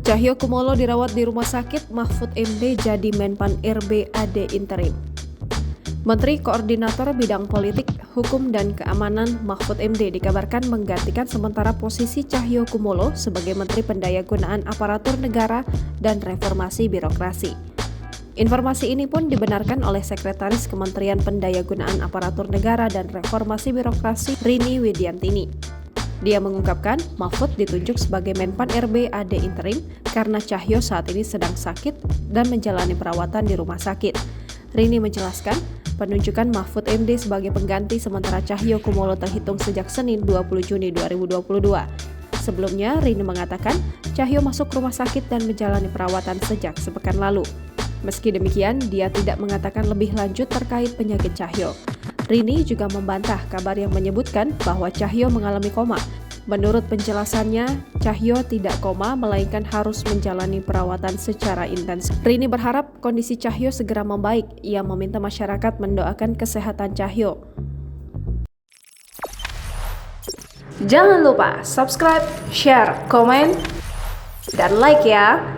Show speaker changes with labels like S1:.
S1: Cahyokumolo dirawat di rumah sakit, Mahfud MD jadi Menpan RB AD interim. Menteri Koordinator Bidang Politik, Hukum dan Keamanan Mahfud MD dikabarkan menggantikan sementara posisi Cahyokumolo sebagai Menteri Pendayagunaan Aparatur Negara dan Reformasi Birokrasi. Informasi ini pun dibenarkan oleh Sekretaris Kementerian Pendayagunaan Aparatur Negara dan Reformasi Birokrasi Rini Widiantini. Dia mengungkapkan Mahfud ditunjuk sebagai Menpan RB AD interim karena Cahyo saat ini sedang sakit dan menjalani perawatan di rumah sakit. Rini menjelaskan, penunjukan Mahfud MD sebagai pengganti sementara Cahyokumolo terhitung sejak Senin 20 Juni 2022. Sebelumnya, Rini mengatakan Cahyo masuk rumah sakit dan menjalani perawatan sejak sepekan lalu. Meski demikian, dia tidak mengatakan lebih lanjut terkait penyakit Cahyo. Rini juga membantah kabar yang menyebutkan bahwa Cahyo mengalami koma. Menurut penjelasannya, Cahyo tidak koma melainkan harus menjalani perawatan secara intensif. Rini berharap kondisi Cahyo segera membaik. Ia meminta masyarakat mendoakan kesehatan Cahyo. Jangan lupa subscribe, share, komen, dan like ya!